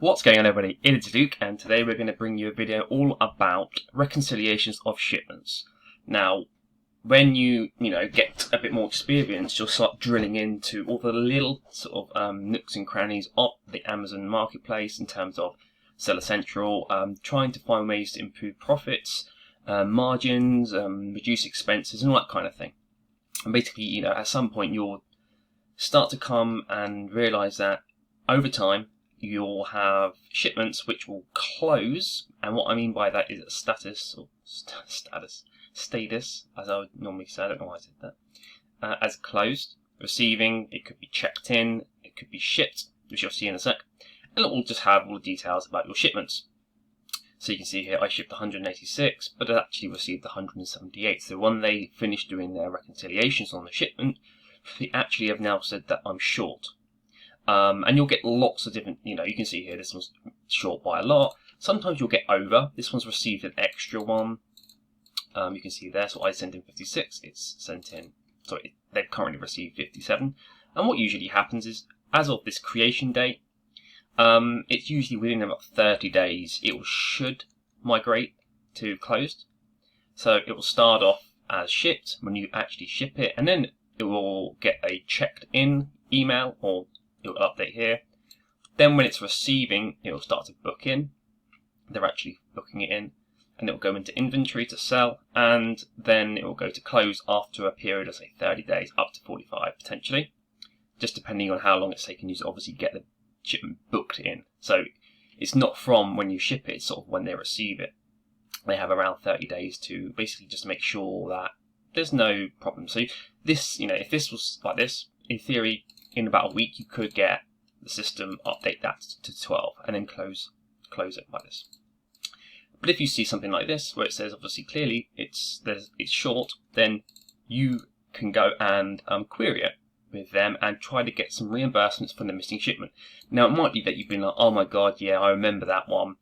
What's going on, everybody? It's Luke, and today we're going to bring you a video all about reconciliations of shipments. Now, when you get a bit more experience, you'll start drilling into all the little sort of nooks and crannies of the Amazon marketplace in terms of Seller Central, trying to find ways to improve profits, margins, reduce expenses, and all that kind of thing. And basically, at some point you'll start to come and realize that over time you'll have shipments which will close, and what I mean by that is a status, as I would normally say. I don't know why I said that. As closed, receiving, it could be checked in, it could be shipped, which you'll see in a sec, and it will just have all the details about your shipments. So you can see here I shipped 186, but I actually received 178. So when they finish doing their reconciliations on the shipment, they actually have now said that I'm short. And you'll get lots of different, you can see here this one's short by a lot. Sometimes you'll get over. This one's received an extra one. You can see there, so I sent in 56, it's sent in, sorry, they've currently received 57. And what usually happens is, as of this creation date, it's usually within about 30 days, it should migrate to closed. So it will start off as shipped when you actually ship it, and then it will get a checked in email, or it will update here. Then when it's receiving, it will start to book in. They're actually booking it in, and it will go into inventory to sell, and then it will go to close after a period of say 30 days, up to 45 potentially, just depending on how long it's taken you to obviously get the shipment booked in. So it's not from when you ship it, it's sort of when they receive it. They have around 30 days to basically just make sure that there's no problem. So this, if this was like this, in theory, in about a week you could get the system update that to 12 and then close it like this. But if you see something like this where it says obviously clearly it's short, then you can go and query it with them and try to get some reimbursements from the missing shipment. Now it might be that you've been like, oh my god, yeah, I remember that one.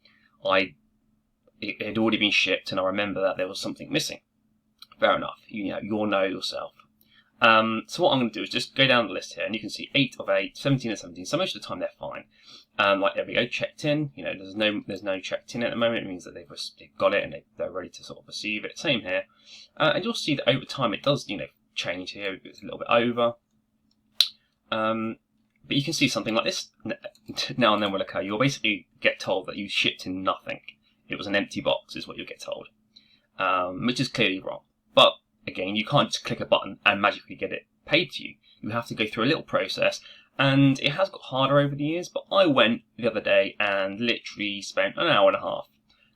It had already been shipped and I remember that there was something missing. Fair enough, you'll know yourself. So what I'm going to do is just go down the list here, and you can see 8 of 8, 17 of 17. So most of the time they're fine. Like there we go, checked in. There's no checked in at the moment. It means that they've got it and they're ready to sort of receive it. Same here, and you'll see that over time it does change here. It's a little bit over. But you can see something like this now and then will occur. You'll basically get told that you shipped in nothing. It was an empty box, is what you'll get told, which is clearly wrong. But again, you can't just click a button and magically get it paid to you. You have to go through a little process, and it has got harder over the years, but I went the other day and literally spent an hour and a half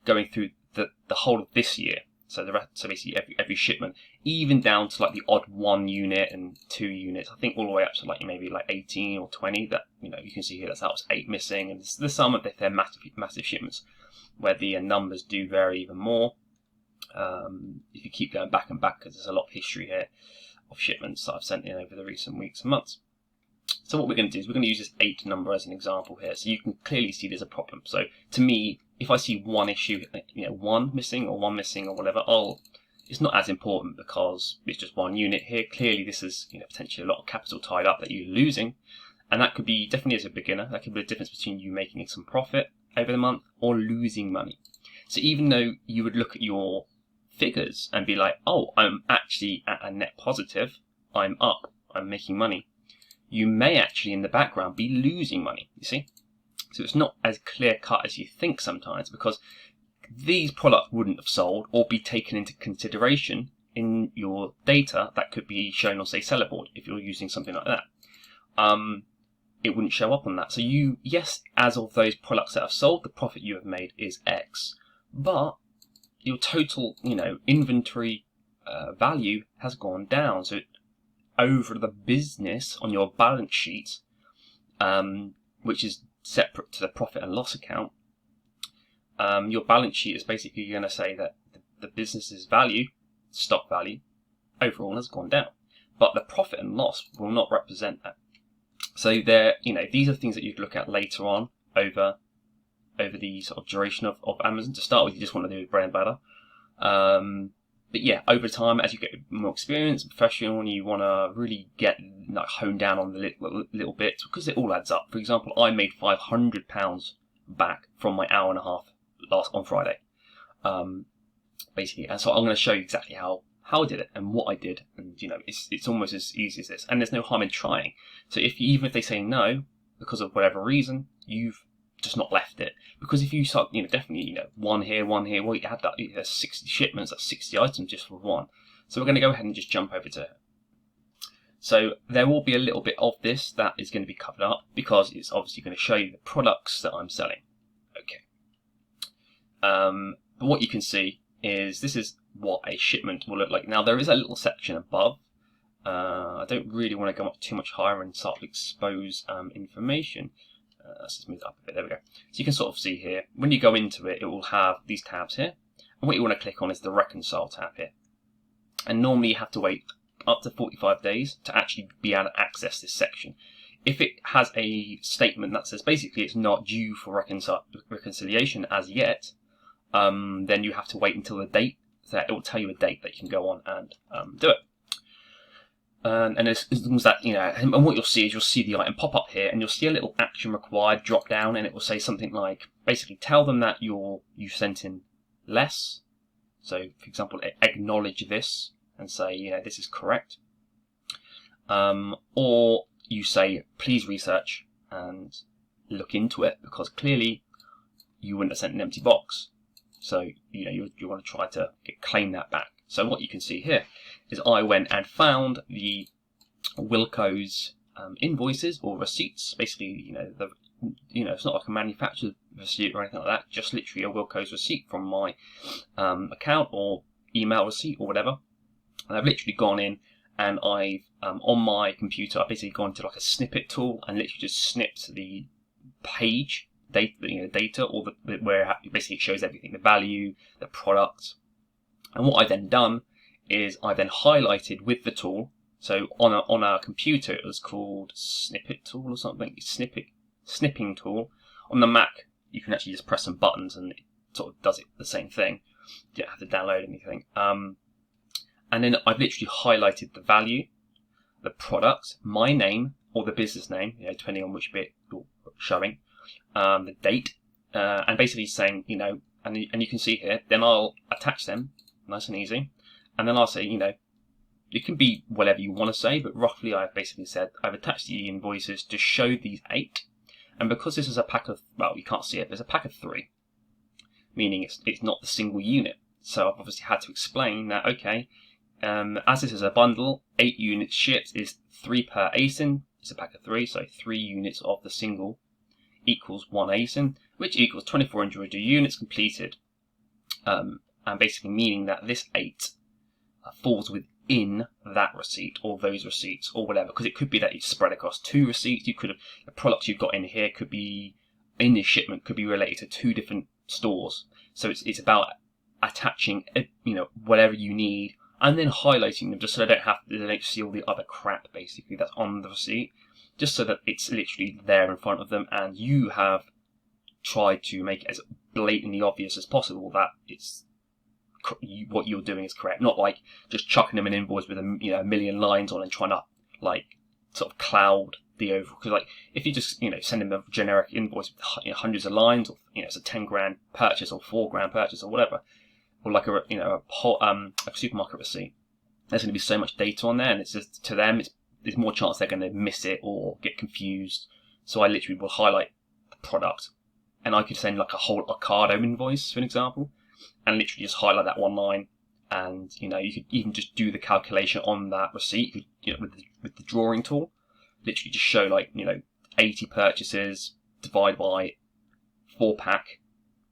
going through the whole of this year. So basically every shipment, even down to like the odd 1 unit and 2 units, I think all the way up to maybe 18 or 20 that, you can see here that was 8 missing, and there's some of they're massive shipments where the numbers do vary even more. If you keep going back and back, because there's a lot of history here of shipments that I've sent in over the recent weeks and months. So what we're going to do is we're going to use this 8 number as an example here, so you can clearly see there's a problem. So to me, if I see one issue, 1 missing or 1 missing or whatever, it's not as important because it's just 1 unit here. Clearly this is potentially a lot of capital tied up that you're losing, and that could be definitely, as a beginner, that could be the difference between you making some profit over the month or losing money. So even though you would look at your figures and be like, oh, I'm actually at a net positive, I'm up, I'm making money, you may actually in the background be losing money, you see? So it's not as clear cut as you think sometimes, because these products wouldn't have sold or be taken into consideration in your data that could be shown on, say, SELLERBOARD. If you're using something like that, it wouldn't show up on that. So yes, as of those products that have sold, the profit you have made is X, but your total, inventory value has gone down. So over the business on your balance sheet, which is separate to the profit and loss account, your balance sheet is basically going to say that the business's value, stock value, overall has gone down, but the profit and loss will not represent that. So these are things that you'd look at later on over the sort of duration of Amazon. To start with, you just want to do bread and butter. But yeah, over time, as you get more experience, professional, and you want to really get hone down on the little bits, because it all adds up. For example, I made £500 back from my hour and a half on Friday, basically. And so I'm going to show you exactly how I did it and what I did, and it's almost as easy as this, and there's no harm in trying. So even if they say no because of whatever reason, you've just not left it. Because if you start, definitely, one here, well, you had that, there's 60 shipments, that's 60 items just for one. So we're going to go ahead and just jump over to it. So there will be a little bit of this that is going to be covered up because it's obviously going to show you the products that I'm selling. Okay. But what you can see is this is what a shipment will look like. Now there is a little section above. I don't really want to go up too much higher and start to expose information. Let's just move it up a bit. There we go. So you can sort of see here, when you go into it, it will have these tabs here. And what you want to click on is the Reconcile tab here. And normally you have to wait up to 45 days to actually be able to access this section. If it has a statement that says basically it's not due for reconciliation as yet, then you have to wait until the date. So it will tell you a date that you can go on and do it. And as long as that, and what you'll see is you'll see the item pop up here, and you'll see a little action required drop down, and it will say something like, basically tell them that you sent in less. So, for example, acknowledge this and say, this is correct. Or you say, please research and look into it, because clearly you wouldn't have sent an empty box. So, you want to try to claim that back. So what you can see here is I went and found the Wilko's invoices or receipts. Basically, it's not like a manufactured receipt or anything like that. Just literally a Wilko's receipt from my account or email receipt or whatever. And I've literally gone in and I've on my computer I've basically gone to like a snippet tool and literally just snipped the page data or where it basically shows everything, the value, the product. And what I've then done is I then highlighted with the tool. So on our computer it was called Snippet Tool or something, Snipping Tool. On the Mac you can actually just press some buttons and it sort of does the same thing. You don't have to download anything. And then I've literally highlighted the value, the product, my name or the business name, depending on which bit you're showing, the date, and basically saying, and you can see here, then I'll attach them. Nice and easy. And then I'll say, it can be whatever you want to say, but roughly I've basically said I've attached the invoices to show these 8. And because this is a pack of, well, you can't see it, there's a pack of 3, meaning it's not the single unit. So I've obviously had to explain that, okay, as this is a bundle, 8 units shipped is 3 per ASIN. It's a pack of 3, so 3 units of the single equals 1 ASIN, which equals 2400 units completed. And basically meaning that this 8 falls within that receipt or those receipts or whatever, because it could be that it's spread across 2 receipts. You could have, the products you've got in here could be in this shipment could be related to 2 different stores. So it's about attaching whatever you need and then highlighting them just so they don't see all the other crap basically that's on the receipt, just so that it's literally there in front of them and you have tried to make it as blatantly obvious as possible that it's what you're doing is correct, not like just chucking them an invoice with a million lines on and trying to sort of cloud the overall. Because if you just send them a generic invoice with hundreds of lines, or it's a 10 grand purchase or 4 grand purchase or whatever, or like a supermarket receipt, there's going to be so much data on there, and it's just to them there's more chance they're going to miss it or get confused. So I literally will highlight the product, and I could send like a whole Ocado invoice, for an example. And literally just highlight that one line, and you could even just do the calculation on that receipt. With the drawing tool, literally just show 80 purchases divided by 4 pack,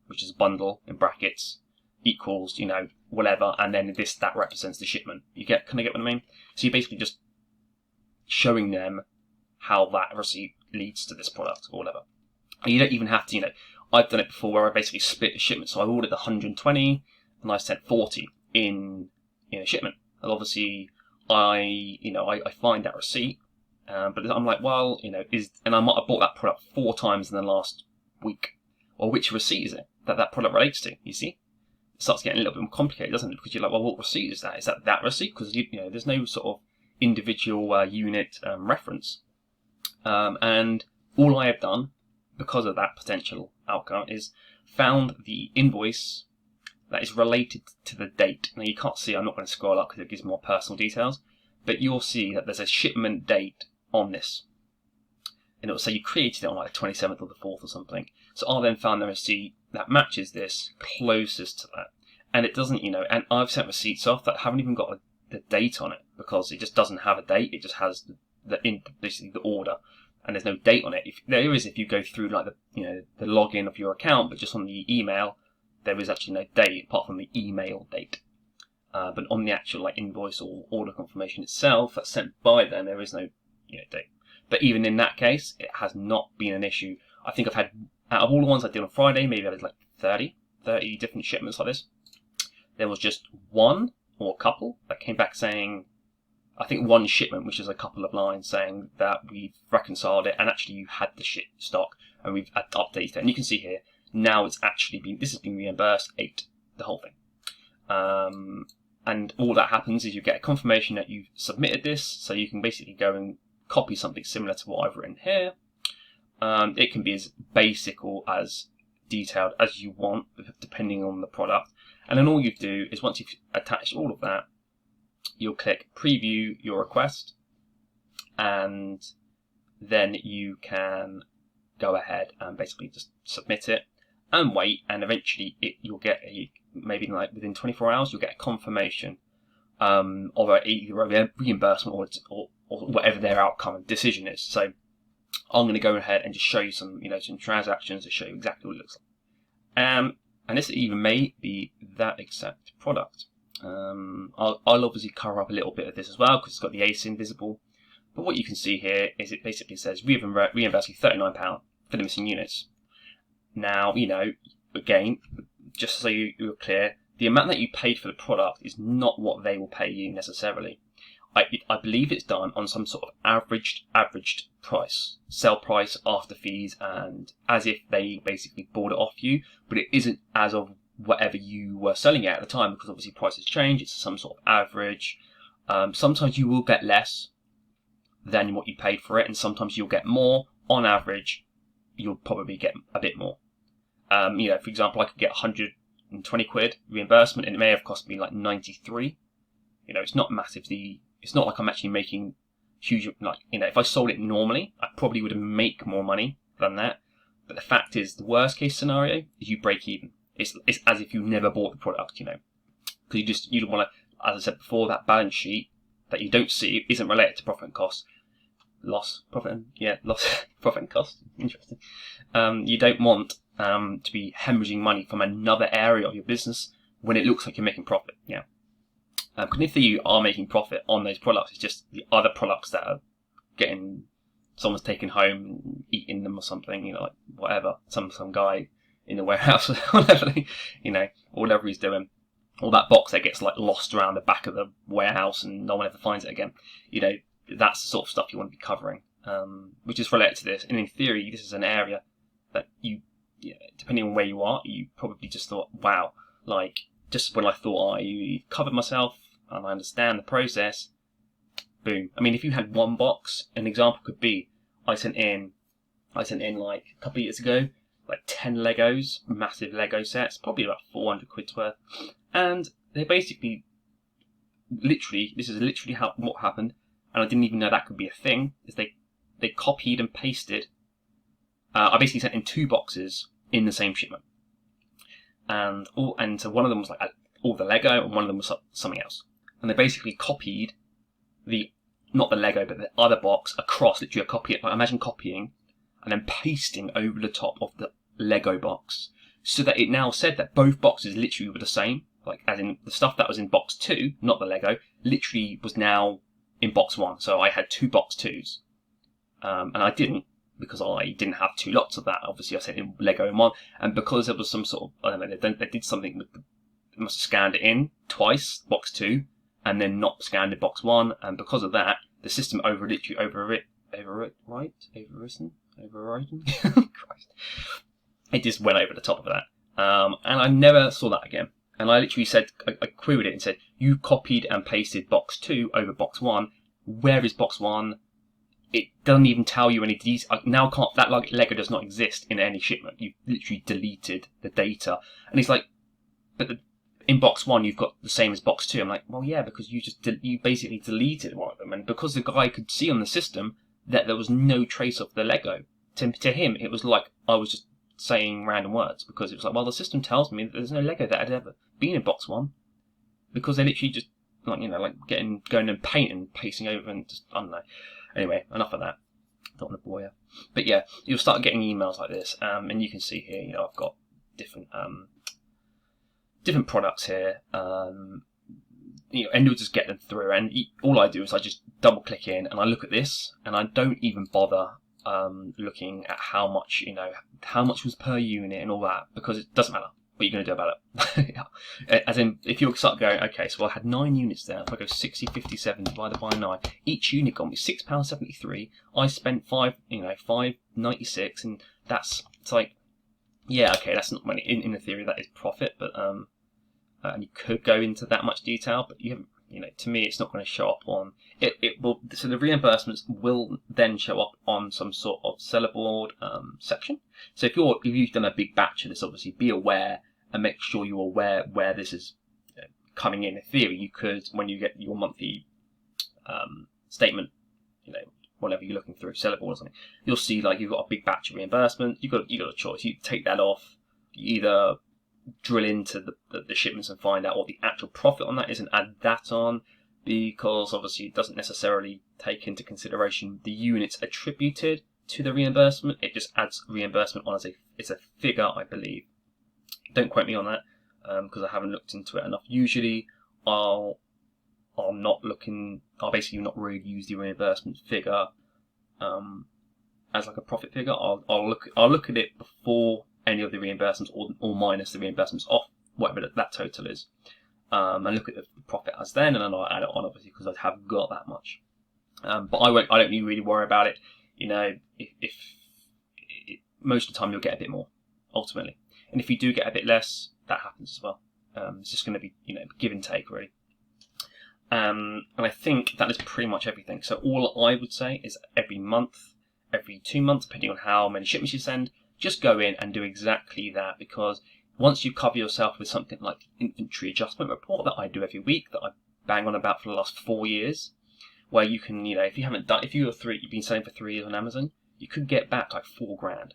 which is a bundle in brackets, equals whatever, and then that represents the shipment. Can I get what I mean? So you're basically just showing them how that receipt leads to this product or whatever. And you don't even have to I've done it before where I basically split the shipment. So I ordered 120 and I sent 40 in a shipment. And obviously I find that receipt, but I'm like, well, and I might have bought that product 4 times in the last week. Well, which receipt is it that product relates to? You see, it starts getting a little bit more complicated, doesn't it? Because you're like, well, what receipt is that? Is that receipt? Because there's no sort of individual unit reference, and all I have done, because of that potential outcome is found the invoice that is related to the date. Now you can't see, I'm not going to scroll up because it gives more personal details, but you'll see that there's a shipment date on this. And it'll say you created it on like the 27th or the 4th or something. So I then found the receipt that matches this closest to that. And it doesn't, and I've sent receipts off that haven't even got the date on it because it just doesn't have a date. It just has basically the order, and there's no date on it. If you go through like the login of your account, but just on the email, there is actually no date apart from the email date. But on the actual like invoice or order confirmation itself that's sent by them, there is no date. But even in that case, it has not been an issue. I think I've had, out of all the ones I did on Friday, maybe I did like 30 different shipments like this. There was just one or a couple that came back saying, I think one shipment, which is a couple of lines saying that we've reconciled it and actually you had the shit stock and we've updated it. And you can see here, now it's actually this has been reimbursed 8, the whole thing. And all that happens is you get a confirmation that you've submitted this, so you can basically go and copy something similar to what I've written here. It can be as basic or as detailed as you want, depending on the product. And then all you do is once you've attached all of that, you'll click preview your request, and then you can go ahead and basically just submit it and wait, and eventually you'll get maybe like within 24 hours you'll get a confirmation of either a reimbursement or whatever their outcome and decision is. So I'm going to go ahead and just show you some some transactions to show you exactly what it looks like. And this even may be that exact product. I'll obviously cover up a little bit of this as well because it's got the ASIN visible. But what you can see here is it basically says reimburse you £39 for the missing units. Now, again, just so you're clear, the amount that you paid for the product is not what they will pay you necessarily. I believe it's done on some sort of averaged price, sell price after fees, and as if they basically bought it off you, but it isn't as of whatever you were selling it at the time, because obviously prices change. It's some sort of average. Sometimes you will get less than what you paid for it, and sometimes you'll get more. On average, you'll probably get a bit more. For example, I could get 120 quid reimbursement, and it may have cost me like 93. It's not massive. It's not like I'm actually making huge, if I sold it normally, I probably would make more money than that. But the fact is, the worst case scenario is you break even. It's as if you never bought the product, because you don't want to, as I said before, that balance sheet that you don't see isn't related to profit and cost. Profit and cost. Interesting. You don't want to be hemorrhaging money from another area of your business when it looks like you're making profit. Yeah. Because if you are making profit on those products, it's just the other products that are someone's taken home and eating them or something, like whatever, some guy in the warehouse or whatever, whatever he's doing. Or that box that gets like lost around the back of the warehouse and no one ever finds it again. That's the sort of stuff you want to be covering, which is related to this. And in theory, this is an area that depending on where you are, you probably just thought, wow, just when I thought I covered myself and I understand the process, boom. I mean, if you had one box, an example could be, I sent in like a couple of years ago, like 10 Legos, massive Lego sets, probably about 400 quid's worth. And they basically, this is literally what happened, and I didn't even know that could be a thing, is they copied and pasted. I basically sent in 2 boxes in the same shipment. And so one of them was like all the Lego, and one of them was something else. And they basically copied not the Lego, but the other box across, literally a copy. Imagine copying and then pasting over the top of the Lego box, so that it now said that both boxes literally were the same. Like, as in the stuff that was in box 2, not the Lego, literally was now in box 1. So I had 2 box 2s, and I didn't, because I didn't have 2 lots of that. Obviously, I sent in Lego in one, and because there was some sort of, I don't know, they did something with they must have scanned it in twice, box 2, and then not scanned in box 1, and because of that, the system overridden. Christ. It just went over the top of that, and I never saw that again. And I literally said, I queried it and said, you copied and pasted box 2 over box 1. Where is box 1? it doesn't even tell you any details. Now can't that Lego does not exist in any shipment. You've literally deleted the data, and he's like, but in box 1 you've got the same as box 2. I'm like, well, yeah, because you basically deleted one of them, and because the guy could see on the system that there was no trace of the Lego. To him, it was like I was just saying random words, because it was like, well, the system tells me that there's no Lego that had ever been in box 1, because they literally just going and painting and pasting over and just, I don't know. Anyway, enough of that. Don't want to bore you. But yeah, you'll start getting emails like this, and you can see here, I've got different products here, and you'll just get them through. And all I do is I just double click in and I look at this, and I don't even bother looking at how much was per unit and all that, because it doesn't matter what you're going to do about it. As in, if you start going, okay, so I had 9 units there. If I go 60, 57 divided by 9, each unit got me £6.73. I spent £5.96, and it's like, yeah, okay, that's not money. In the theory, that is profit, but and you could go into that much detail, but you haven't. To me, it's not going to show up on it. It will. So the reimbursements will then show up on some sort of SELLERBOARD section. So if you've done a big batch of this, obviously be aware and make sure you're aware where this is coming in. In theory, you could, when you get your monthly statement, whatever you're looking through, SELLERBOARD or something, you'll see like you've got a big batch of reimbursement. You got a choice. You take that off. You either drill into the shipments and find out what the actual profit on that is and add that on, because obviously it doesn't necessarily take into consideration the units attributed to the reimbursement. It just adds reimbursement on as it's a figure, I believe. Don't quote me on that, because I haven't looked into it enough. Usually I'll basically not really use the reimbursement figure as like a profit figure. I'll look at it before any of the reimbursements or minus the reimbursements off whatever that total is, and look at the profit as then, and then I'll add it on, obviously, because I haven't got that much. But I don't really worry about it. If most of the time you'll get a bit more ultimately, and if you do get a bit less, that happens as well. It's just going to be give and take, really. And I think that is pretty much everything. So all I would say is every month, every 2 months, depending on how many shipments you send, just go in and do exactly that, because once you cover yourself with something like the inventory adjustment report that I do every week, that I bang on about for the last 4 years, where you can, if you've been selling for 3 years on Amazon, you could get back like £4,000,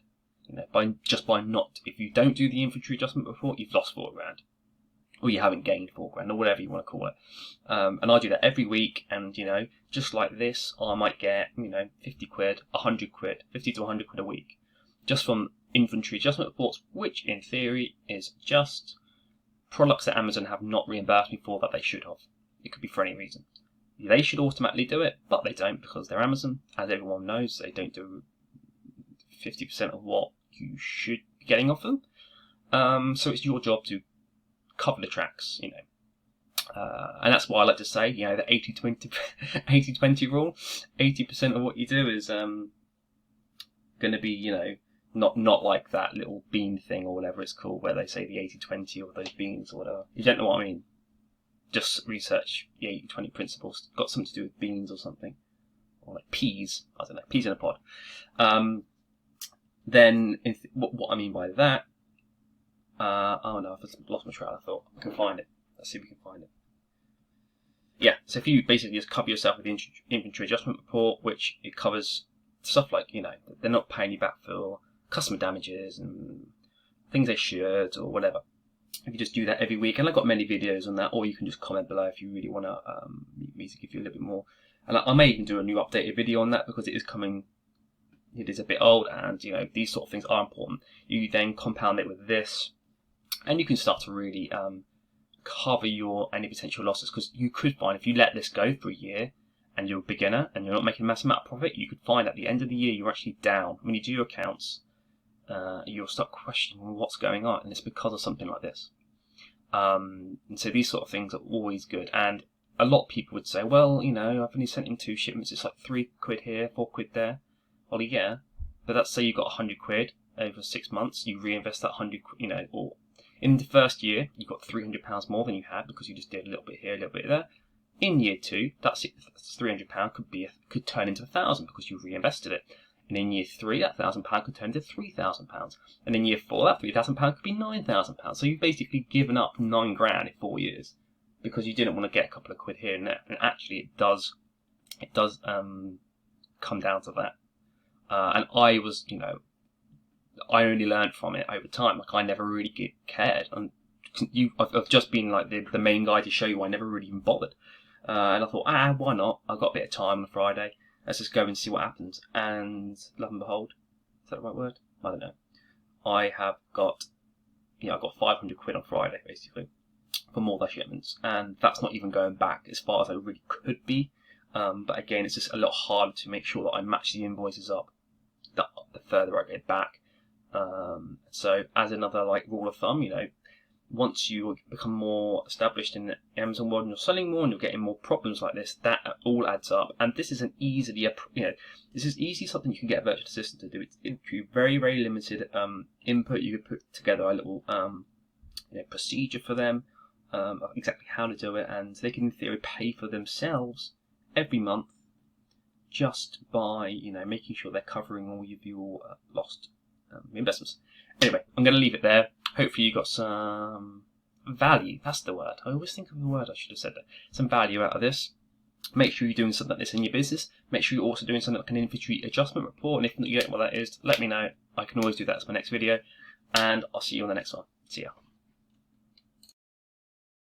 if you don't do the inventory adjustment report, you've lost £4,000, or you haven't gained £4,000, or whatever you want to call it. And I do that every week, and just like this, I might get 50 quid, 100 quid, 50 to 100 quid a week, just from inventory adjustment reports, which in theory is just products that Amazon have not reimbursed me for that they should have. It could be for any reason. They should automatically do it, but they don't, because they're Amazon. As everyone knows, they don't do 50% of what you should be getting off them. So it's your job to cover the tracks, and that's why I like to say, the 80-20 rule. 80% of what you do is going to be, not like that little bean thing or whatever it's called, where they say the 80-20 or those beans or whatever. You don't know what I mean. Just research the 80-20 principles. Got something to do with beans or something, or like peas. I don't know, peas in a pod. Then what I mean by that. Oh no, I've lost my trail of thought. I can find it. Let's see if we can find it. Yeah, so if you basically just cover yourself with the inventory adjustment report, which it covers stuff like, they're not paying you back for customer damages and things they should or whatever. If you just do that every week, and I've got many videos on that, or you can just comment below if you really want to me to give you a little bit more. And I may even do a new updated video on that, because it is a bit old, and these sort of things are important. You then compound it with this, and you can start to really cover any potential losses, because you could find, if you let this go for a year and you're a beginner and you're not making a massive amount of profit, you could find at the end of the year you're actually down. When you do your accounts, you'll start questioning what's going on, and it's because of something like this. And so these sort of things are always good. And a lot of people would say, well, I've only sent in 2 shipments, it's like 3 quid here, 4 quid there. Well, yeah, but let's say you got 100 quid over 6 months, you reinvest that 100 quid, or in the first year you got £300 more than you had, because you just did a little bit here, a little bit there. In year 2, that's £300 could turn into £1,000 because you've reinvested it. And in year 3, that £1,000 could turn into £3,000. And in year 4, that £3,000 could be £9,000. So you've basically given up 9 grand in 4 years because you didn't want to get a couple of quid here and there. And actually, it does come down to that. And I was, I only learned from it over time. Like, I never really cared. And I've just been like the main guy to show you I never really even bothered. And I thought, why not? I've got a bit of time on a Friday. Let's just go and see what happens. And lo and behold, is that the right word? I don't know. I have got, I got 500 quid on Friday, basically, from all their shipments. And that's not even going back as far as I really could be. But again, it's just a lot harder to make sure that I match the invoices up the further I get back. So as another rule of thumb, once you become more established in the Amazon world and you're selling more and you're getting more problems like this, that all adds up. And this is this is easily something you can get a virtual assistant to do. It's very, very limited input. You could put together a little procedure for them, exactly how to do it, and they can in theory pay for themselves every month just by making sure they're covering all of your lost investments. Anyway, I'm going to leave it there. Hopefully you got some value. That's the word. I always think of the word. I should have said that. Some value out of this. Make sure you're doing something like this in your business. Make sure you're also doing something like an inventory adjustment report. And if you don't know what that is, let me know. I can always do that as my next video. And I'll see you on the next one. See ya.